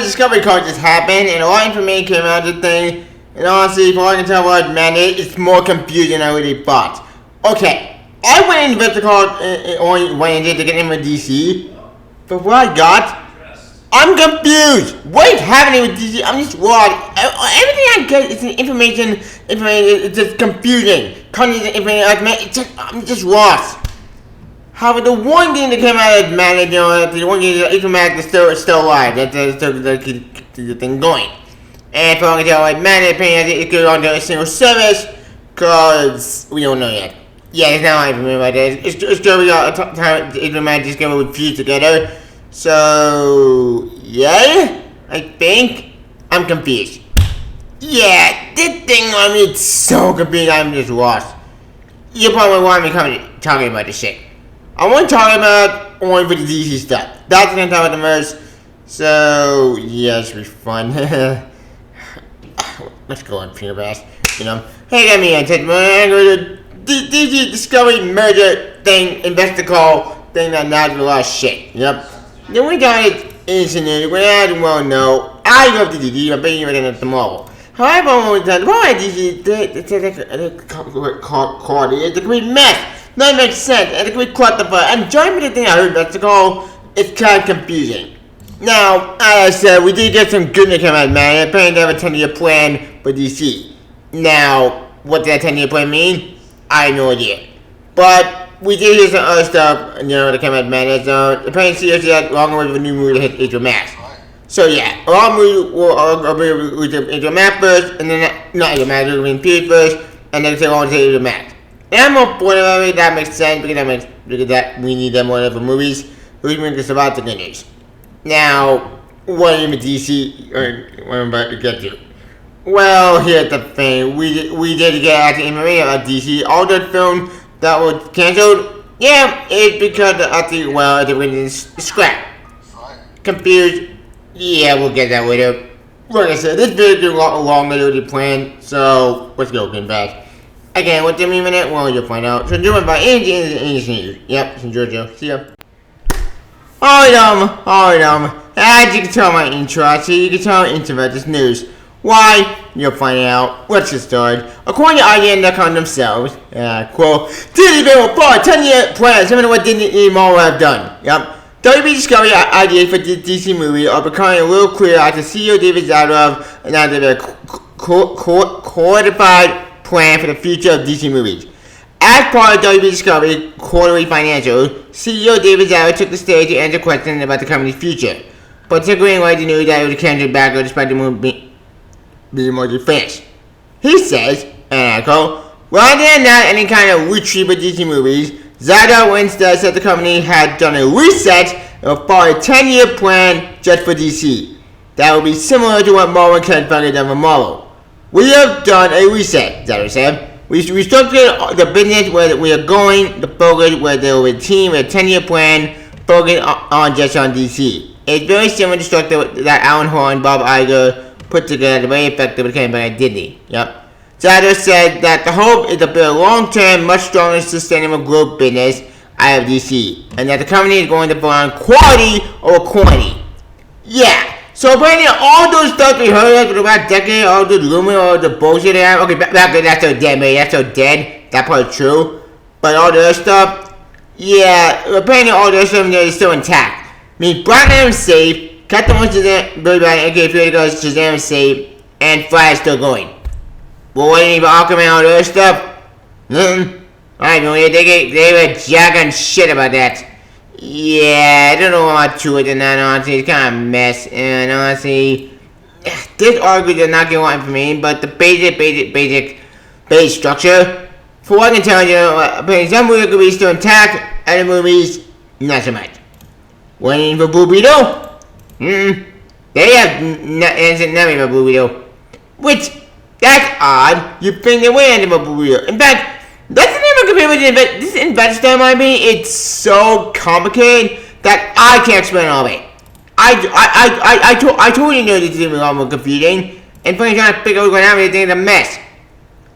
a Discovery card just happened, and a lot of information came out of the thing. And honestly, from what I can tell, it's more confusing than I really thought. Okay, I went and invested the card only went in to get in with DC, but what I got, I'm confused. What is happening with DC? I'm just lost. Everything I get is information. It's just confusing. I'm just lost. However, the one game that came out of Magic, the one game that Magic is still alive. That's still the thing going. And for all I can tell, Magic it's going on to a single service, because we don't know yet. Yeah, it's not information about that. It's still we got a time Magic is going to fuse together. So, yeah, I think I'm confused. Yeah, this thing, it's so confusing, I'm just lost. You probably want me talking about this shit. I want to talk about only for the DC stuff. That's what I'm talking about the most. So, yeah, it should be fun. Let's go on, Peter Bass. Hey, got me on the DC Discovery merger thing, investigative thing that now is a lot of shit. Yep. Then we got it incident where I well know I love the DC, I'm betting you're going to tomorrow. However, the problem with DC, it's a complete mess. None makes sense, and it's a complete clusterfuck. And join me the thing I heard Mexico, it's kind of confusing. Now, as I said, we did get some good news come out, man. Apparently they have a 10-year plan for DC. Now, what does that 10-year plan mean? I have no idea. But we did hear some other stuff, that came out, man. Apparently, seriously, that long away with a new movie to hit HBO Max. So, yeah, a lot of movies will be HBO Max first, and then, not HBO Max, it'll be period first, and then they'll go to HBO Max. And I'm more bored of it, that makes sense, because we need them more for movies, which means it's about the good news. Now, what are you in DC, or what I'm about to get to? Well, here's the thing, we did get out the information about DC, all the films that was cancelled, yeah, it's because they were in scrap. Confused, yeah, we'll get that later. Like I said, this video is a lot longer than we planned, so let's go get back. Again, what do you mean it? Well, you'll find out. So, doing by English News. Yep, from Georgia. See ya. Alright, as you can tell my intro, so you can tell I'm into this news. Why? You'll find out. Let's get started. According to IGN.com themselves, quote, Disney Bill for a 10-year plan, similar to what Disney Marvel have done. Yep. WB Discovery ideas for the DC movie are becoming a little clearer after CEO David Zaslav announced their codified plan for the future of DC movies. As part of WB Discovery quarterly financials, CEO David Zaslav took the stage to answer questions about the company's future, particularly in light of the news that it was canceled back despite the movie being mostly finished. He says, and I quote, rather than not any kind of retreat with DC movies, Zaslav instead said the company had done a reset and followed a 10-year plan just for DC. That would be similar to what Marvel and Ken Feige done for Marvel. We have done a reset, Zaslav said. We restructured the business where we are going, the focus where there will be a team with a 10-year plan focused on just on DC. It's very similar to the structure that Alan Horn and Bob Iger put together, very effective with campaign by Disney. Yep. Zaslav said that the hope is to build a long-term, much stronger, sustainable growth business out of DC, and that the company is going to focus on quality over quantity. Yeah. So apparently all those stuff we heard for the last decade, all the rumor, all the bullshit they have, okay, back then that's so dead, man, that's so dead, that part is true, but all the other stuff, yeah, apparently all the other stuff is still intact. I mean, Black Adam is safe, Captain Marvel Shazam, Billy Batman, aka Fury goes, Shazam is safe, and Flash is still going. Well, what do you mean about Aquaman and all the other stuff? I know, they were jacking shit about that. Yeah, I don't know about to it and that, honestly, it's kind of a mess, and honestly, this article does not give a lot of information, but the basic structure, for what I can tell you, some movies could be still intact, other movies, not so much. Waiting for Blue Beetle? They have nothing for Blue Beetle, which, that's odd, you think they waited for Blue Beetle. In fact, that's the name of computer. This investor stuff might be. It's so complicated that I can't explain all of it. I totally know this is a lot more confusing, and finally trying to figure out what's going on with it's a mess.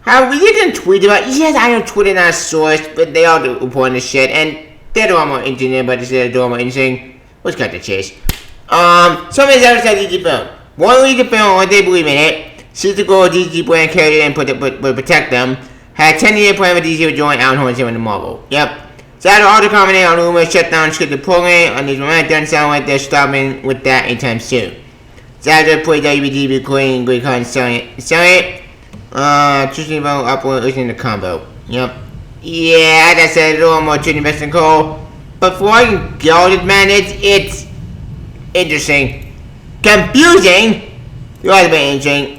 However, you can tweet about. Yes, I know Twitter not a source, but they all do report this shit, and they're a lot more interesting. But they're a lot more interesting. Let's cut the chase. Some of his episodes of DC film. One reason the film, what they believe in it, sees the goal of DC brand carried in and protect them, had a 10-year plan for DC to join Alan Hornsey in the Marvel. Yep. So after all the commenting on rumors, shut down scripted program on these moments, doesn't sound like they're stopping with that anytime soon. So after play WBD recording Great Con selling it. Choosing about upload listening to combo. Yep. Yeah, as I said, a little more to invest in Cole. But for I can get all this, man, it's interesting. Confusing. You ought to be interesting.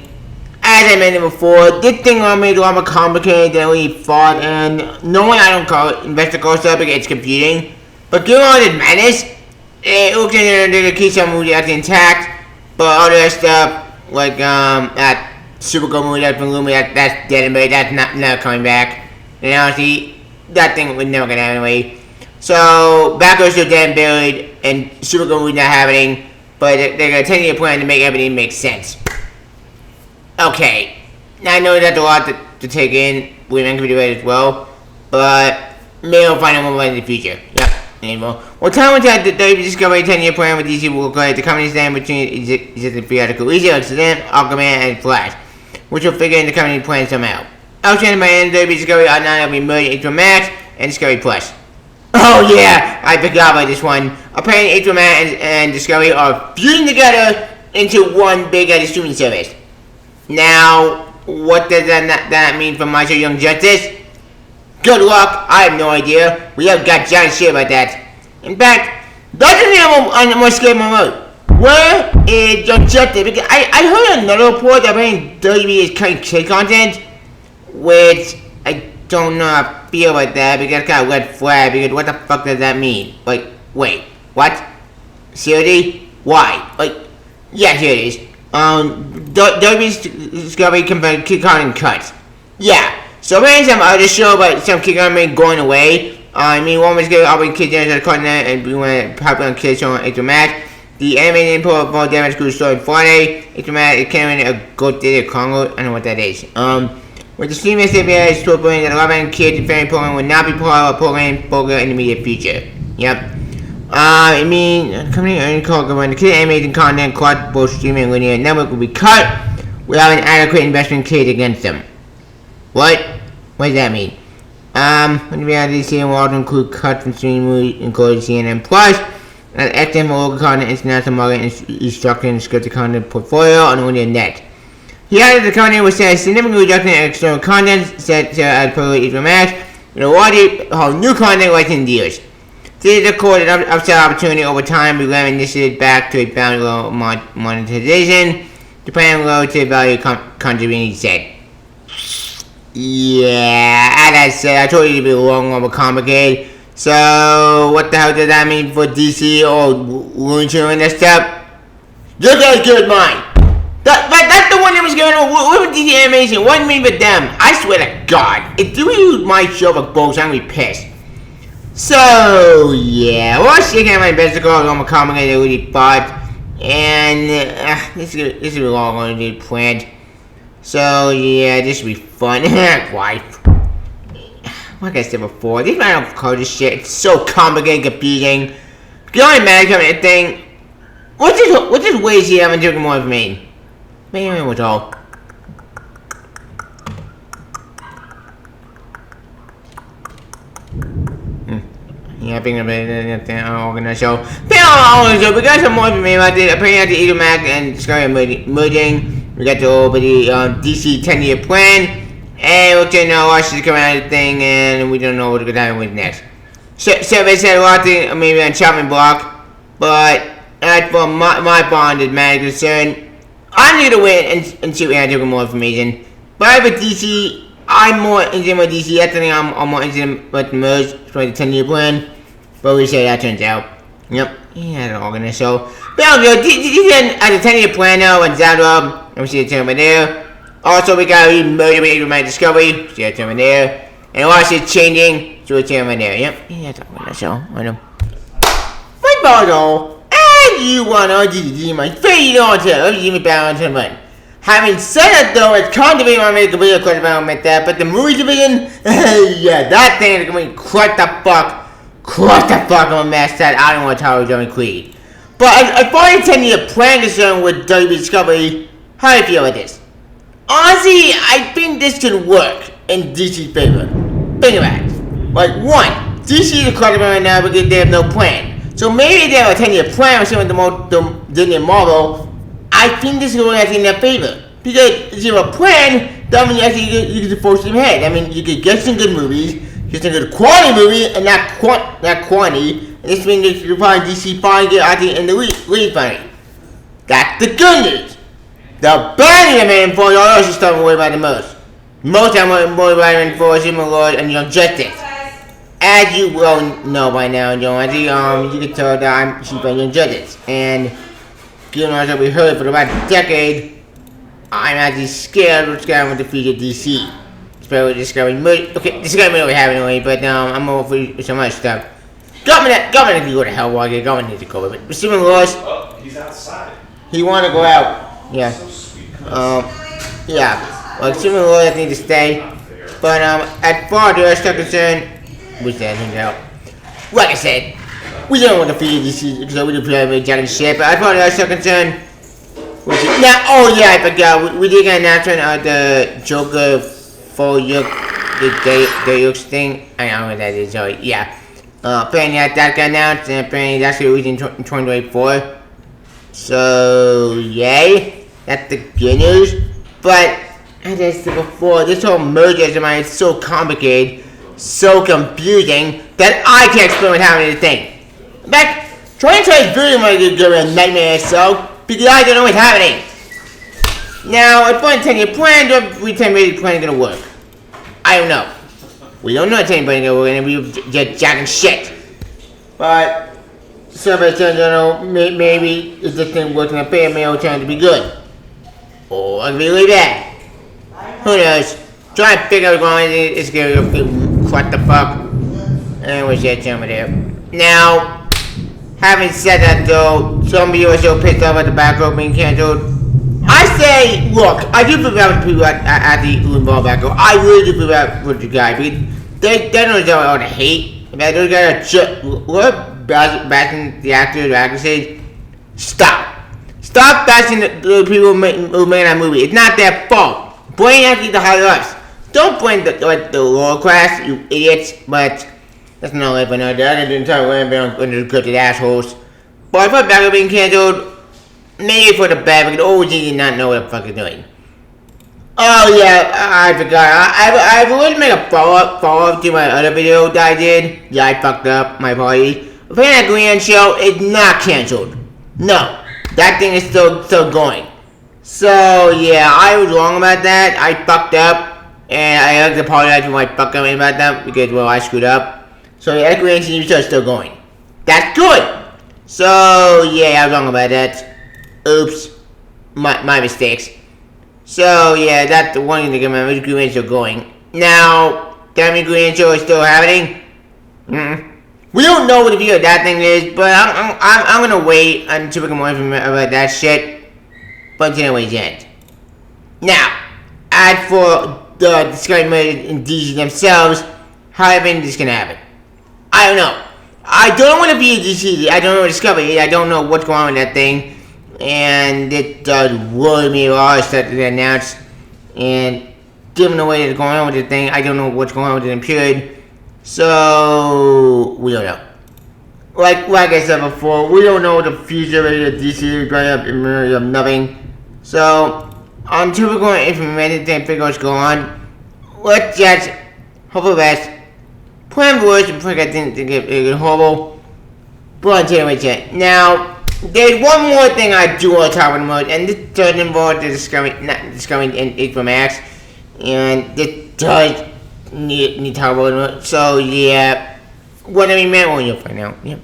As I mentioned before, this thing on me is a lot more complicated than we thought, and knowing I don't call it investor call stuff, it's confusing. But given all this madness, it looks like they're going to keep some movie that's intact, but all the other stuff, like that Supergirl movie that's been rumored, that's dead and buried, that's not coming back. And honestly, that thing was never going to happen anyway. So, Batgirl's still dead and buried, and Supergirl movie not happening, but they're going to 10-year plan to make everything make sense. Okay, now I know that's a lot to take in. Women can be ready as well, but maybe I'll find out more in the future. Yep, anymore. Well, time will tell the Discovery 10-year plan with DC will collect the company stand between existing theatrical Easy, Accident, Aquaman, and Flash, which will figure in the company plan somehow. Outside by end, Discovery are now be merged into Max and Discovery Plus. Oh yeah, I forgot about this one. Apparently, HBO Max and Discovery are fusing together into one big streaming service. Now, what does that mean for my show Young Justice? Good luck, I have no idea. We have got giant shit about that. In fact, doesn't have more scary remote. Where is Young Justice? Because I heard another report that WB is cutting kid content, which I don't know how I feel about that, because it's kind of red flag, because what the fuck does that mean? Like, wait, what? Seriously? Why? Like, yeah, here it is. WB's Discovery compared Kid Con cuts. Yeah, so ran some other show about some Kid Con going away. I mean, one was going to open Kid Con the continent and we went popular Kids show on HBO Max. The animated input of all damage crew started Friday. HBO Max is carrying a Goat Data Congo. I don't know what that is. With the streaming CBS to bring that 11 kids and family program will not be part of a program focus in the immediate future. Yep. I mean, company earning call when the kid animated content across both streaming and linear network will be cut without an adequate investment case against them. What? What does that mean? When the reality CNN will also include cuts from streaming movies, including CNN Plus, and XM local content, international market, and restructuring the scripted content portfolio on the linear net. He added the company will say a significant reduction in external content set as per HBO Max, and awarded new content licensing deals. This is a core upside opportunity over time. We have initiated back to a bound low monetization, depending on relative value contributing, he said. Yeah, as I said, I told you to be a long, more complicated. So, what the hell does that mean for DC or Looney Tunes and that stuff? You guys good mine. That's the one that was going on. What was DC animation? What do you mean with them? I swear to God, if you use my show for bullshit, I'm gonna be pissed. So, yeah, well, I still can't my best to go on my complicated really thought, and this is all going to be planned. So, yeah, this should be fun. Why? Like I said before, this man don't call this shit. It's so complicated, confusing. The only man coming thing. What's this way she having drinking more of me? Maybe what's all. Yeah, being a bit organized show. We got some more information about this. Apparently, the HBO Max and Discovery merging. We got the DC 10-year plan. And we're going to watch this come out of the thing, and we don't know what's going to happen with next. So they said a lot of things, maybe on chopping block. But as for my bond is man concerned, I need to wait and see if we have to get more information. But with DC, I'm more interested with DC. I think I'm more interested with the merge for the 10-year plan. But we say that turns out. Yep. Yeah, the organized show. But DC has a 10-year plan now and Zadrob. And we see the term right there. Also, we got to merge with my Discovery. See the term right there. And watch it changing. See the term right there. Yep. Yeah, that's the organized show. I know. My bottle. And you want to my favorite author. Give me balance and run. Having said that though, it's kind of being on make a video question about that, but the movie division, yeah, that thing is going to crush the fuck on a mess that I don't want to tell Johnny Creed. But as far as 10-year plan concerned with WWE Discovery, how do you feel about this? Honestly, I think this could work in DC's favor. Think about it. Like, one, DC is a credible right now because they have no plan. So maybe they have a 10-year plan or something the Disney and Marvel. I think this is going to in their favor. Because if you have a plan, that means you can force them ahead. I mean, you could get some good movies, get some good quality movies, and not quantity. And this means that you find DC finally get out in the lead finally. That's the good news. The bad news, man, for y'all else is starting to worry about the most. Most I'm worried about for Human Lord and Young Justice. As you well know by now, Jonesy, you can tell that I'm Chief of Young Justice. And given what we heard for about a decade, I'm actually scared of what's going on with the future of DC. Especially Discovery. Okay, Discovery don't have anyway, but I'm over for some other stuff. Government can go to hell while your government needs to go. But Stephen Lewis, oh, he's outside. He want to go out. Yeah. So sweet. Yeah. Well, Stephen Lewis needs to stay. But as far as the rest are concerned, we said things out. Like I said, we don't want to feed DC because we do play with Jack and shit. But as far as the rest are concerned, now, oh yeah, I forgot. We did get an announcement of the Joker for the Deus thing. I don't know what that is. Sorry. Yeah. Apparently that got announced, and apparently that's going to be in 2024. So, yay. That's the good news. But, as I said before, this whole merger of mine is so complicated, so confusing, that I can't explain what happened to the thing. In fact, trying to tell this video might give me a nightmare or so, because I don't know what's happening. Now, if I 10-year plan, do we 10-year plan is going to work? I don't know. We don't know if 10-year plan is going to work, and we get jacking shit. But, somebody said, maybe if this thing works in a fair, maybe it'll turn out to be good. Or it could be really bad. Who knows? Try to figure out what's going on. It's going to go, what the fuck? And we'll share over there. Now, having said that though, some people are so pissed off at the back row being cancelled. I say, look, I do feel bad with the people at the involved back row. I really do feel bad with the guy. Because they don't deserve all the hate. About those guys are just, what? Bashing the actors or actresses. Stop. Stop bashing the people who made that movie. It's not their fault. Blame actually the higher ups. Don't blame the lower class, you idiots. But that's not life another day. I didn't talk about the scripted assholes. But I thought back being cancelled. Maybe for the bad, because OG did not know what the fuck is doing. Oh yeah, I forgot. I would make a follow-up to my other video that I did. Yeah, I fucked up my party. Apparently that Green show is not cancelled. No. That thing is still going. So yeah, I was wrong about that. I fucked up. And I have to apologize for my fuck up about that because well I screwed up. So the Green TV show is still going. That's good. So yeah, I was wrong about that. Oops. My mistakes. So yeah, that's the one thing to remember. Green show going. Now, Tammy Green show is still happening. We don't know what the view of that thing is, but I'm gonna wait until we get more information about that shit. But anyways, end. Now, as for the Discovery and DC themselves, how I think this is gonna happen? I don't know. I don't want to be a DC. I don't know what Discovery is. I don't know what's going on with that thing, and it does worry me a lot stuff that they announced. And given the way that's going on with the thing, I don't know what's going on with it in period. So we don't know. Like I said before, we don't know what the future of DC is going up in mirror of nothing. So until we're going to implement it and figure out what's going on, let's just hope for the best. Plan worse and pray I didn't think it horrible. But until we check. Now, there's one more thing I do want to talk about, and this does involve the Discovery in HBO Max, and this does need to talk about it. So yeah, what I meant, well, you'll find out. Yeah.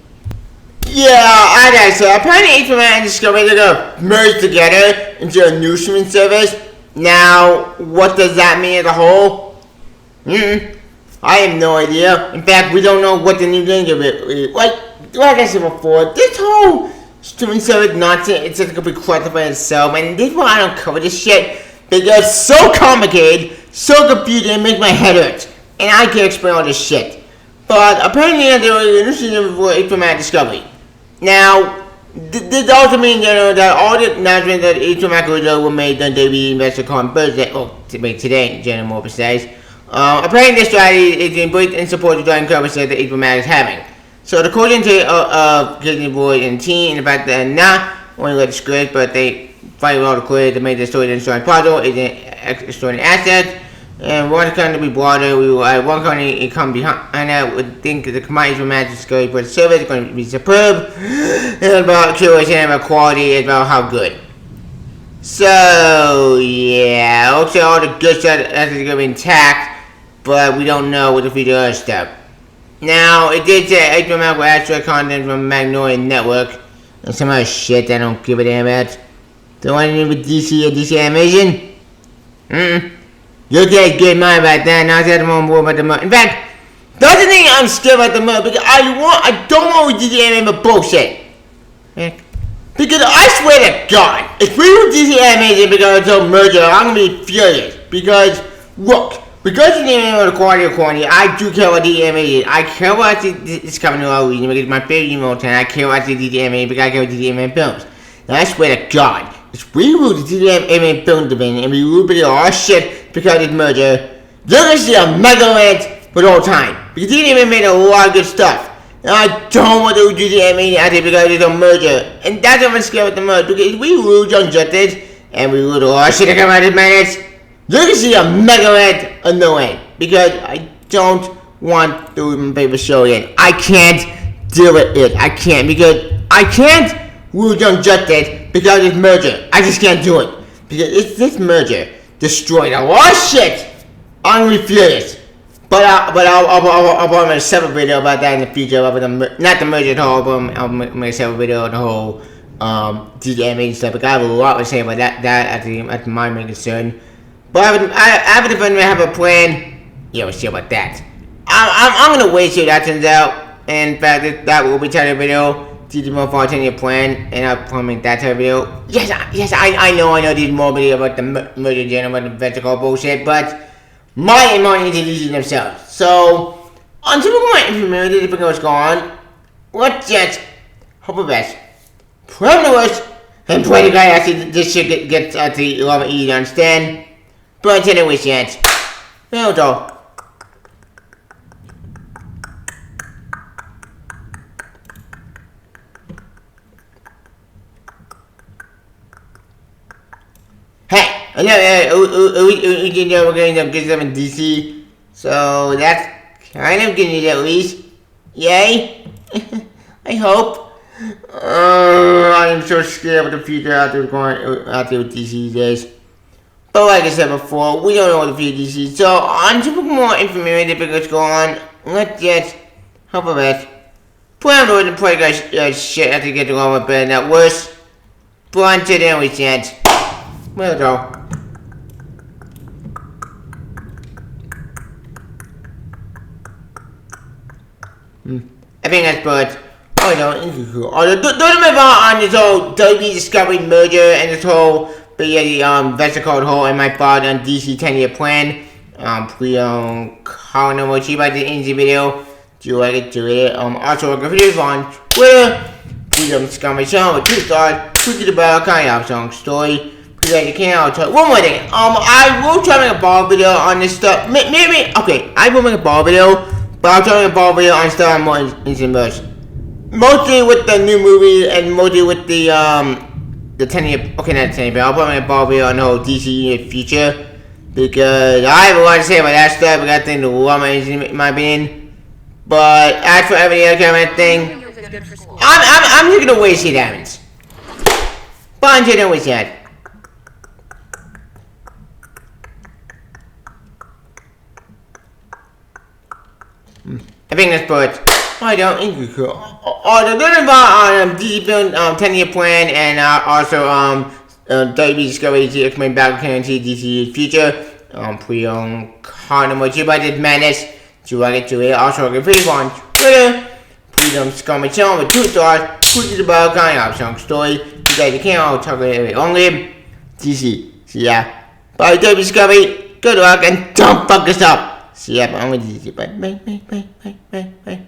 Yeah, as I said, apparently HBO Max and Discovery are gonna merge together into a new streaming service. Now, what does that mean as a whole? I have no idea. In fact, we don't know what the new thing of it is. Like I said before, this whole streaming service nonsense, it's just gonna be cluttered by itself, and this is why I don't cover this shit, because it's so complicated, so confusing, it makes my head hurt, and I can't explain all this shit. But apparently, there was an interesting for HBO Max Discovery. Now, This also means, that all the announcements that HBO Max were made on WWE Investor Con Thursday, today, in general, more precise. Apparently, this strategy is to embrace and support the joint conversation that HBO Max is having. So, the coaching of Disney Boy and team, and the fact that not only read the script, but they fight with all the clear to make the story and story puzzle is an extraordinary asset. And one kind to be broader, we will have one company come behind, and I would think the combined match Discovery for the service is going to be superb. It's about curiosity, and about quality, it's about how good. So, yeah, looks like all the good stuff is going to be intact, but we don't know what the future other stuff. Now, it did say HBO Max will extra content from Magnolia Network, and some other shit I don't give a damn about. Don't want to with DC or DC Animation? You guys get mad about that, and I said I'm on board about the money. In fact, that's the thing I'm scared about the money, because I don't want to DC Animation for bullshit. Because I swear to God, if we do DC Animation because it's a merger, I'm going to be furious. Because, look, because of the quality, I do care about DC Animation. I care about this coming to our region, because it's my favorite email channel. I care about DC Animation because I care about DC Animation films. And I swear to God, if we lose the DC film division and we lose all shit because of this merger, you're gonna see a mega rant for the whole time. Because DC made a lot of good stuff. And I don't want to lose DC because it's a merger. And that's what I'm scared with the merger. Because if we lose Young Justice and we lose all shit that come out of this madness, you're gonna see a mega rant on no end. Because I don't want to lose my favorite show again. I can't deal with it. I can't. Because I can't lose Young Justice because of this merger. I just can't do it. Because this merger destroyed a lot of shit. I'm really furious. But I'll probably make a separate video about that in the future. About not the merger at all, but I'll make a separate video on the whole DC animation stuff. Because I have a lot to say about that at my main concern. But I have a plan. Yeah, we'll see about that. I'm gonna wait till that turns out. And in fact, that will be the video. DC more for a 10-year plan, and I'll probably make that type of video. Yes, I know there's more video about the merger general, about the vertical bullshit, but my into DC themselves. So, until we more information, if what's going on, let's just hope for the best, pray for the worst, and pray the guy actually this shit gets to 11 easy to understand. But until then, we chance. Well, though. Hey, I know we we're going to get them in DC, so that's kind of good news at least. Yay! I hope. I am so scared of the future out there with DC these days. But like I said before, we don't know what the future DC. So until more information if it's going on, let's just hope for that. Put on the word and pray guys shit after you get to go with better, not worse. But until then, we chance. Well, though. I think that's good. Oh, no, don't remember on this whole WWE Discovery merger and this whole Vesta Code whole and my thought on DC 10-year plan. Comment on what you about the indie video. Do you like it? Do it. Also, look at videos on Twitter. Freedom Discovery Channel with 2 stars. Quickly the battle kind of song story. You can't tell. One more thing. I will try to make a ball video on this stuff. Maybe. Okay, I will make a ball video, but I'll try to make a ball video on stuff I'm more interested in. Mostly with the new movie and mostly with the 10-year. Okay, not 10-year, but I'll probably make a ball video on the whole DC future because I have a lot to say about that stuff. I got things to love in my opinion. But as for every other kind of thing, I'm just gonna wait to see what happens. But until then, we see that. I think that's good. I don't think it's cool. The good about DC film 10-year plan and also WWE Discovery Teases explain back guarantee DC's future. Pre-owned condom with you by this madness. Do I get to it? Also, get free on Twitter. Please Discovery Channel with 2 stars. Quickly the battle kind of song story. You guys can't all talk about it only. DC. See ya. Bye, WWE Discovery. Good luck and don't fuck us up. See ya, I'm with DC. Bye.